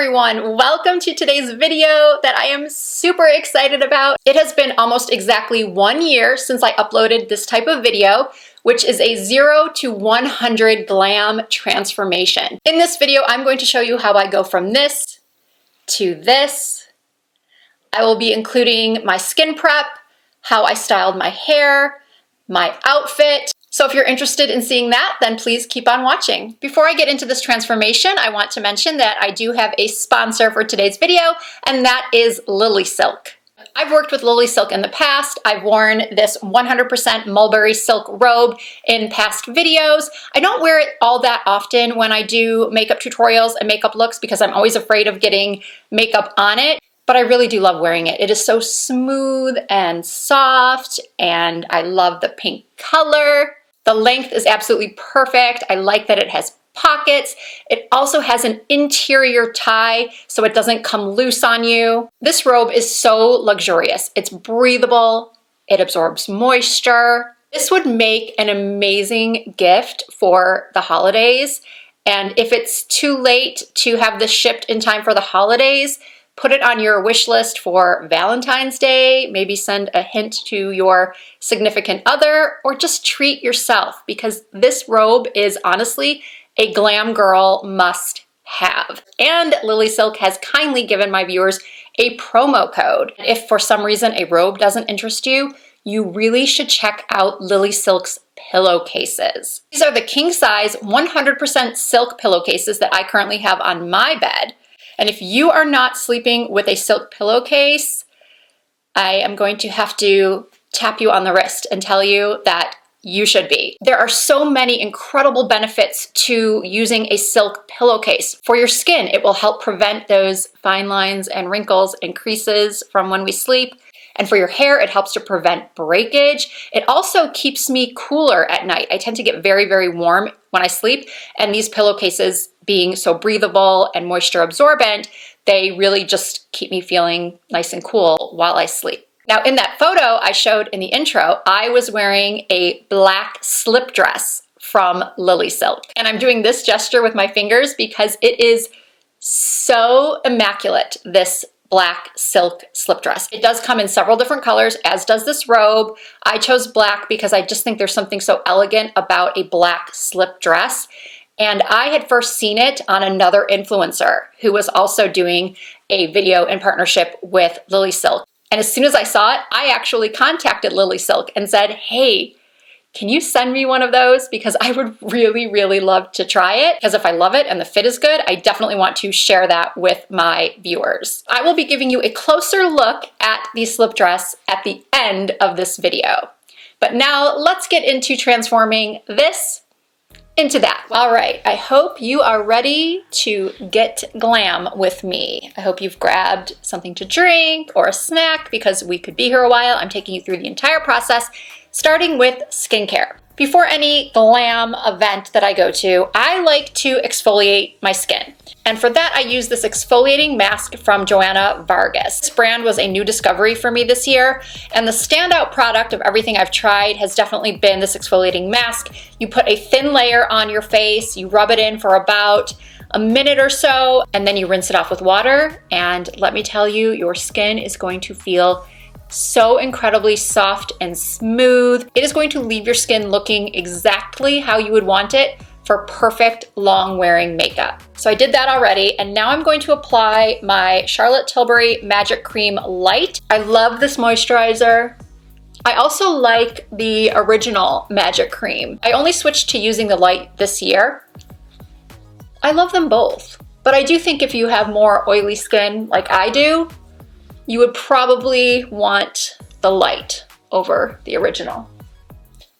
everyone, welcome to today's video that I am super excited about. It has been almost exactly 1 year since I uploaded this type of video, which is a 0 to 100 glam transformation. In this video, I'm going to show you how I go from this to this. I will be including my skin prep, how I styled my hair, my outfit. So if you're interested in seeing that, then please keep on watching. Before I get into this transformation, I want to mention that I do have a sponsor for today's video, and that is Lily Silk. I've worked with Lily Silk in the past. I've worn this 100% mulberry silk robe in past videos. I don't wear it all that often when I do makeup tutorials and makeup looks because I'm always afraid of getting makeup on it. But I really do love wearing it. It is so smooth and soft, and I love the pink color. The length is absolutely perfect. I like that it has pockets. It also has an interior tie, so it doesn't come loose on you. This robe is so luxurious. It's breathable. It absorbs moisture. This would make an amazing gift for the holidays. And if it's too late to have this shipped in time for the holidays, put it on your wish list for Valentine's Day, maybe send a hint to your significant other, or just treat yourself because this robe is honestly a glam girl must have. And Lily Silk has kindly given my viewers a promo code. If for some reason a robe doesn't interest you, you really should check out Lily Silk's pillowcases. These are the king size 100% silk pillowcases that I currently have on my bed. And if you are not sleeping with a silk pillowcase, I am going to have to tap you on the wrist and tell you that you should be. There are so many incredible benefits to using a silk pillowcase. For your skin, it will help prevent those fine lines and wrinkles and creases from when we sleep. And for your hair, it helps to prevent breakage. It also keeps me cooler at night. I tend to get very, very warm when I sleep, and these pillowcases being so breathable and moisture absorbent, they really just keep me feeling nice and cool while I sleep. Now, in that photo I showed in the intro, I was wearing a black slip dress from Lily Silk. And I'm doing this gesture with my fingers because it is so immaculate, this black silk slip dress. It does come in several different colors, as does this robe. I chose black because I just think there's something so elegant about a black slip dress. And I had first seen it on another influencer who was also doing a video in partnership with Lily Silk. And as soon as I saw it, I actually contacted Lily Silk and said, hey, can you send me one of those? Because I would really, really love to try it. Because if I love it and the fit is good, I definitely want to share that with my viewers. I will be giving you a closer look at the slip dress at the end of this video. But now let's get into transforming this into that. All right, I hope you are ready to get glam with me. I hope you've grabbed something to drink or a snack because we could be here a while. I'm taking you through the entire process, starting with skincare. Before any glam event that I go to, I like to exfoliate my skin. And for that, I use this exfoliating mask from Joanna Vargas. This brand was a new discovery for me this year, and the standout product of everything I've tried has definitely been this exfoliating mask. You put a thin layer on your face, you rub it in for about a minute or so, and then you rinse it off with water. And let me tell you, your skin is going to feel so incredibly soft and smooth. It is going to leave your skin looking exactly how you would want it for perfect long wearing makeup. So I did that already, and now I'm going to apply my Charlotte Tilbury Magic Cream Light. I love this moisturizer. I also like the original Magic Cream. I only switched to using the light this year. I love them both, but I do think if you have more oily skin like I do, you would probably want the light over the original.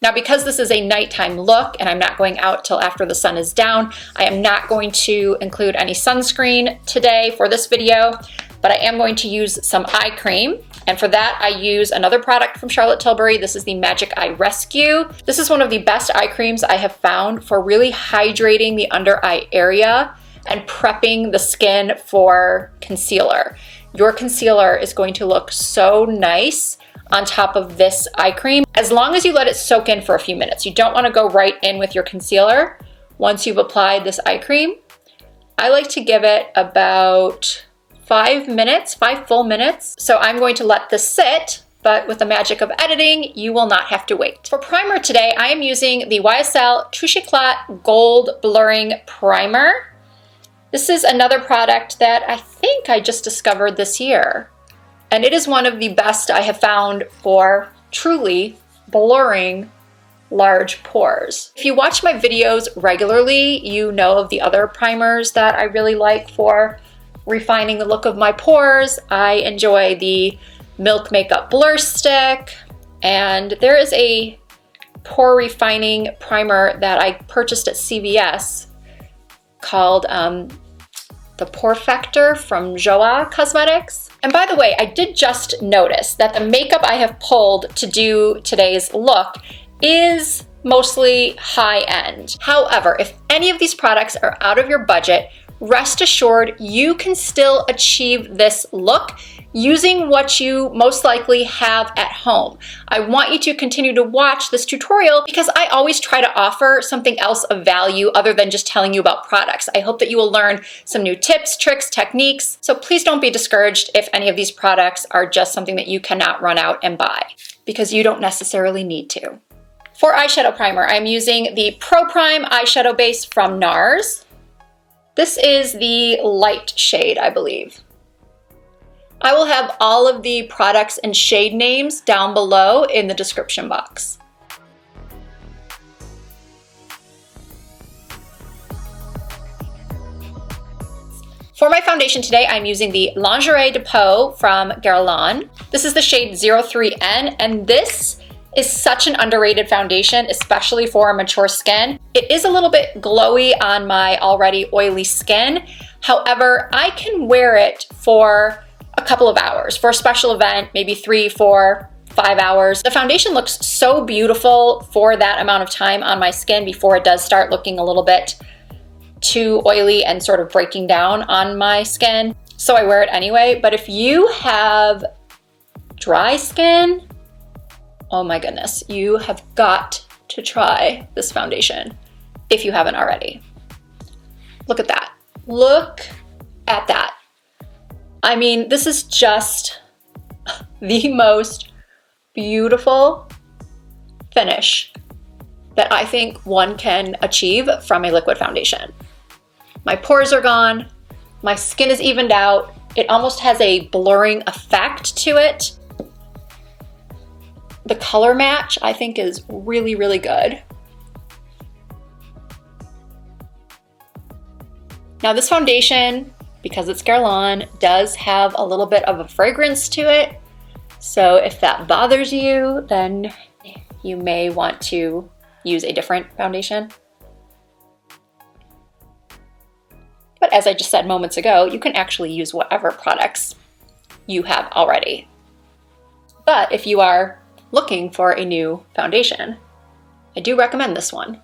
Now, because this is a nighttime look and I'm not going out till after the sun is down, I am not going to include any sunscreen today for this video, but I am going to use some eye cream. And for that, I use another product from Charlotte Tilbury. This is the Magic Eye Rescue. This is one of the best eye creams I have found for really hydrating the under eye area and prepping the skin for concealer. Your concealer is going to look so nice on top of this eye cream, as long as you let it soak in for a few minutes. You don't want to go right in with your concealer. Once you've applied this eye cream, I like to give it about 5 minutes, 5 full minutes. So I'm going to let this sit, but with the magic of editing, you will not have to wait. For primer today, I am using the YSL Touche Éclat Gold Blurring Primer. This is another product that I think I just discovered this year. And it is one of the best I have found for truly blurring large pores. If you watch my videos regularly, you know of the other primers that I really like for refining the look of my pores. I enjoy the Milk Makeup Blur Stick, and there is a pore refining primer that I purchased at CVS called the Porefactor from Joa Cosmetics. And by the way, I did just notice that the makeup I have pulled to do today's look is mostly high-end. However, if any of these products are out of your budget, rest assured you can still achieve this look using what you most likely have at home. I want you to continue to watch this tutorial because I always try to offer something else of value other than just telling you about products. I hope that you will learn some new tips, tricks, techniques. So please don't be discouraged if any of these products are just something that you cannot run out and buy, because you don't necessarily need to. For eyeshadow primer, I'm using the Pro Prime eyeshadow base from NARS. This is the light shade, I believe. I will have all of the products and shade names down below in the description box. For my foundation today, I'm using the Lingerie de Peau from Guerlain. This is the shade 03N, and this is such an underrated foundation, especially for mature skin. It is a little bit glowy on my already oily skin. However, I can wear it for a couple of hours. For a special event, maybe 3, 4, 5 hours. The foundation looks so beautiful for that amount of time on my skin before it does start looking a little bit too oily and sort of breaking down on my skin. So I wear it anyway. But if you have dry skin, oh my goodness, you have got to try this foundation if you haven't already. Look at that. Look at that. I mean, this is just the most beautiful finish that I think one can achieve from a liquid foundation. My pores are gone, my skin is evened out, it almost has a blurring effect to it. The color match, I think, is really, really good. Now this foundation, because it's Guerlain, does have a little bit of a fragrance to it. So if that bothers you, then you may want to use a different foundation. But as I just said moments ago, you can actually use whatever products you have already. But if you are looking for a new foundation, I do recommend this one.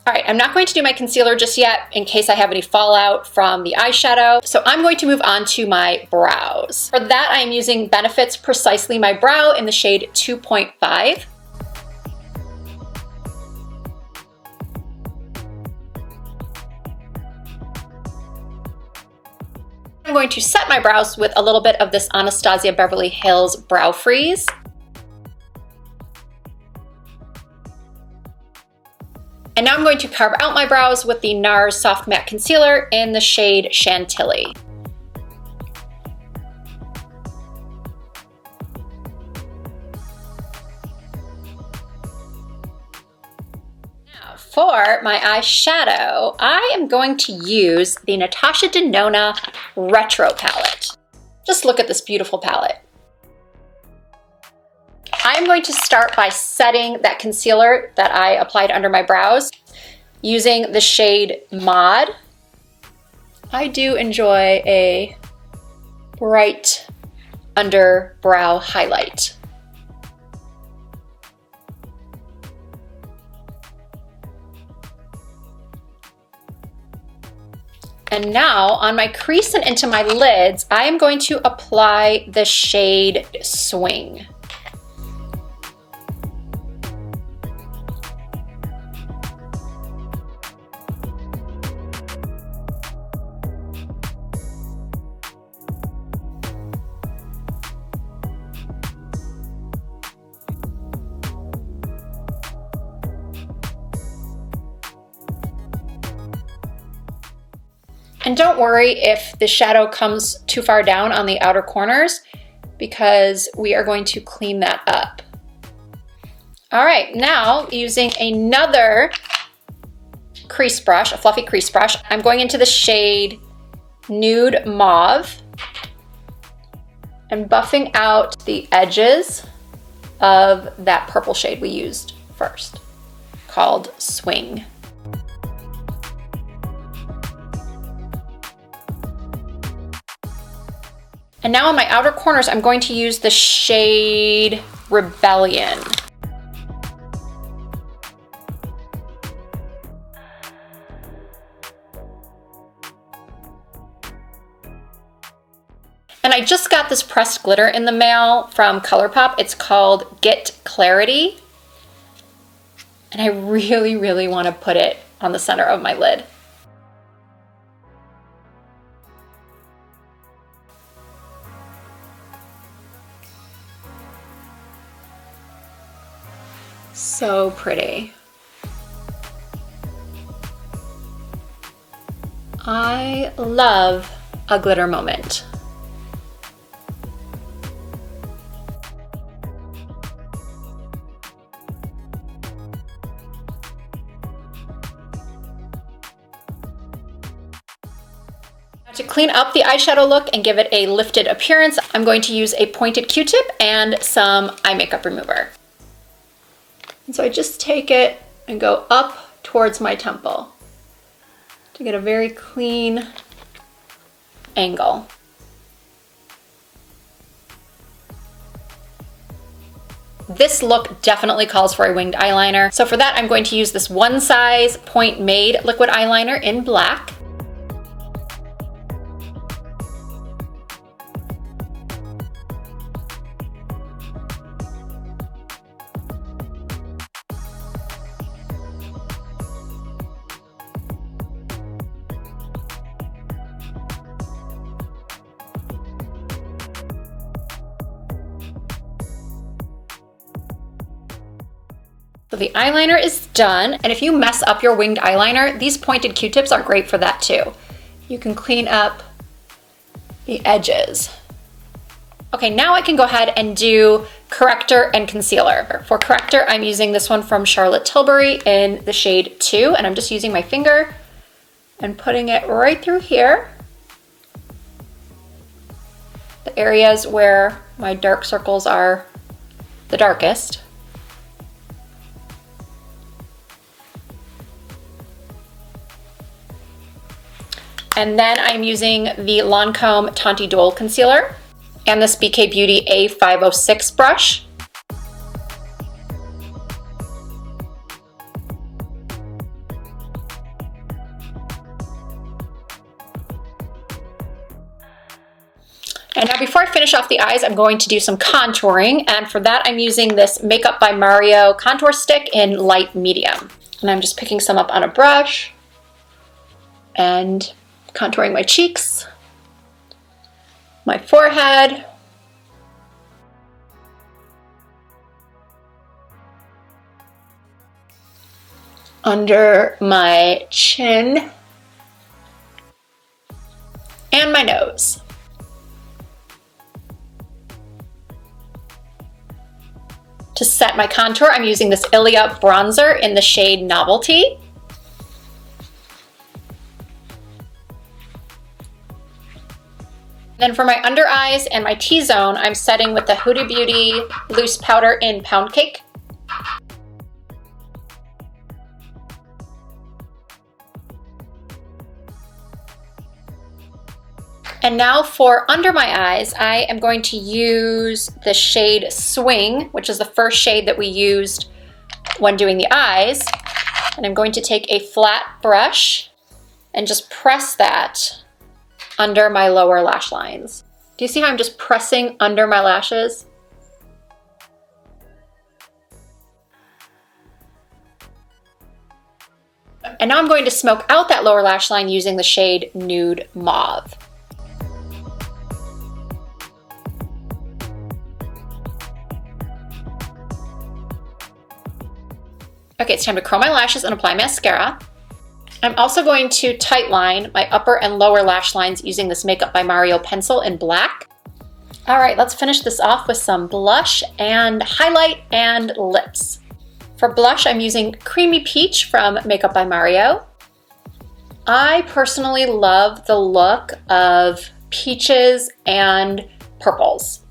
All right, I'm not going to do my concealer just yet in case I have any fallout from the eyeshadow. So I'm going to move on to my brows. For that, I am using Benefit's Precisely My Brow in the shade 2.5. I'm going to set my brows with a little bit of this Anastasia Beverly Hills Brow Freeze. And now I'm going to carve out my brows with the NARS Soft Matte Concealer in the shade Chantilly. Now for my eyeshadow, I am going to use the Natasha Denona Retro Palette. Just look at this beautiful palette. I'm going to start by setting that concealer that I applied under my brows using the shade Mod. I do enjoy a bright under brow highlight. And now on my crease and into my lids, I am going to apply the shade Swing. And don't worry if the shadow comes too far down on the outer corners, because we are going to clean that up. All right, now using another crease brush, a fluffy crease brush, I'm going into the shade Nude Mauve and buffing out the edges of that purple shade we used first, called Swing. And now on my outer corners, I'm going to use the shade Rebellion. And I just got this pressed glitter in the mail from ColourPop. It's called Get Clarity. And I really, really want to put it on the center of my lid. So pretty. I love a glitter moment. To clean up the eyeshadow look and give it a lifted appearance, I'm going to use a pointed Q-tip and some eye makeup remover. And so I just take it and go up towards my temple to get a very clean angle. This look definitely calls for a winged eyeliner. So for that, I'm going to use this One Size Point Made liquid eyeliner in black. So the eyeliner is done, and if you mess up your winged eyeliner, these pointed Q-tips are great for that too. You can clean up the edges. Okay, now I can go ahead and do corrector and concealer. For corrector, I'm using this one from Charlotte Tilbury in the shade 2, and I'm just using my finger and putting it right through here. The areas where my dark circles are the darkest. And then I'm using the Lancome Tanti Dual Concealer and this BK Beauty A506 brush. And now before I finish off the eyes, I'm going to do some contouring. And for that, I'm using this Makeup by Mario contour stick in light medium. And I'm just picking some up on a brush and contouring my cheeks, my forehead, under my chin, and my nose. To set my contour, I'm using this Ilia bronzer in the shade Novelty. Then for my under eyes and my T-zone, I'm setting with the Huda Beauty loose powder in Pound Cake. And now for under my eyes, I am going to use the shade Swing, which is the first shade that we used when doing the eyes. And I'm going to take a flat brush and just press that under my lower lash lines. Do you see how I'm just pressing under my lashes? And now I'm going to smoke out that lower lash line using the shade Nude Mauve. Okay, it's time to curl my lashes and apply mascara. I'm also going to tightline my upper and lower lash lines using this Makeup by Mario pencil in black. All right, let's finish this off with some blush and highlight and lips. For blush, I'm using Creamy Peach from Makeup by Mario. I personally love the look of peaches and purples.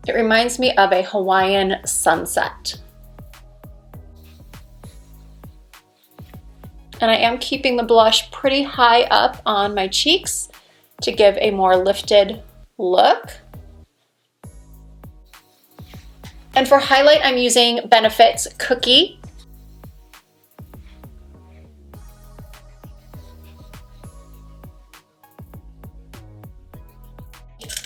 It reminds me of a Hawaiian sunset. And I am keeping the blush pretty high up on my cheeks to give a more lifted look. And for highlight, I'm using Benefit's Cookie.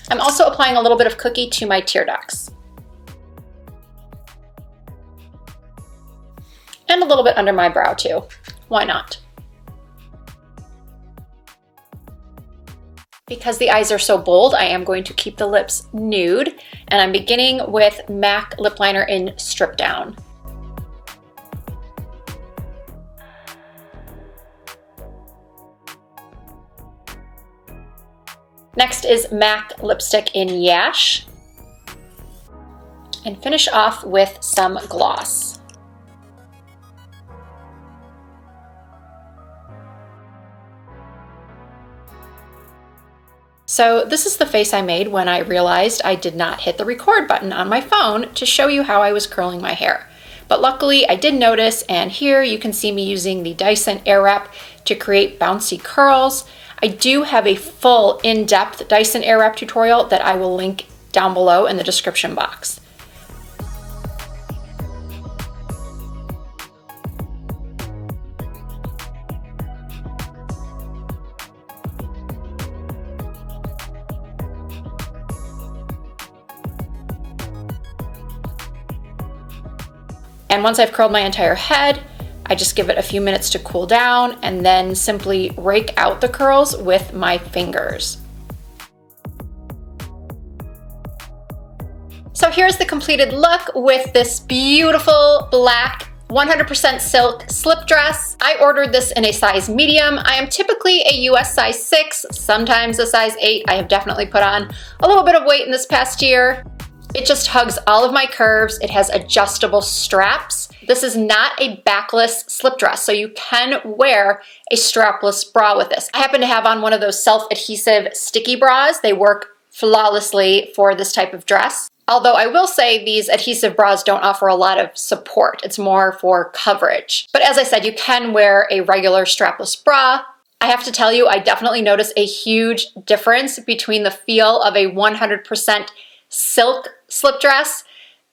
I'm also applying a little bit of Cookie to my tear ducts. And a little bit under my brow too. Why not? Because the eyes are so bold, I am going to keep the lips nude, and I'm beginning with MAC Lip Liner in Strip Down. Next is MAC Lipstick in Yash, and finish off with some gloss. So this is the face I made when I realized I did not hit the record button on my phone to show you how I was curling my hair. But luckily I did notice, and here you can see me using the Dyson Airwrap to create bouncy curls. I do have a full in-depth Dyson Airwrap tutorial that I will link down below in the description box. And once I've curled my entire head, I just give it a few minutes to cool down and then simply rake out the curls with my fingers. So here's the completed look with this beautiful black 100% silk slip dress. I ordered this in a size medium. I am typically a US size 6, sometimes a size 8. I have definitely put on a little bit of weight in this past year. It just hugs all of my curves. It has adjustable straps. This is not a backless slip dress, so you can wear a strapless bra with this. I happen to have on one of those self-adhesive sticky bras. They work flawlessly for this type of dress. Although I will say these adhesive bras don't offer a lot of support. It's more for coverage. But as I said, you can wear a regular strapless bra. I have to tell you, I definitely notice a huge difference between the feel of a 100% silk slip dress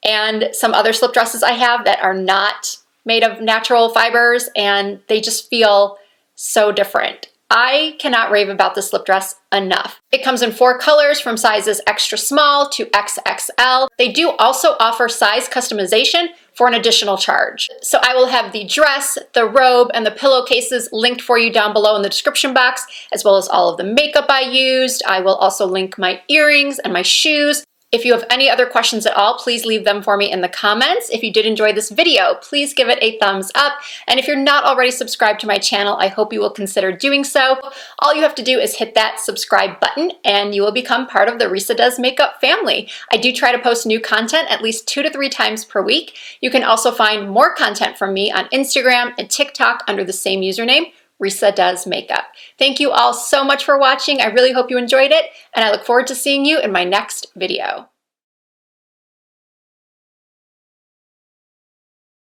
and some other slip dresses I have that are not made of natural fibers, and they just feel so different. I cannot rave about this slip dress enough. It comes in 4 colors from sizes extra small to XXL. They do also offer size customization for an additional charge. So I will have the dress, the robe, and the pillowcases linked for you down below in the description box, as well as all of the makeup I used. I will also link my earrings and my shoes. If you have any other questions at all, please leave them for me in the comments. If you did enjoy this video, please give it a thumbs up. And if you're not already subscribed to my channel, I hope you will consider doing so. All you have to do is hit that subscribe button and you will become part of the Risa Does Makeup family. I do try to post new content at least 2 to 3 times per week. You can also find more content from me on Instagram and TikTok under the same username, Risa Does Makeup. Thank you all so much for watching. I really hope you enjoyed it, and I look forward to seeing you in my next video.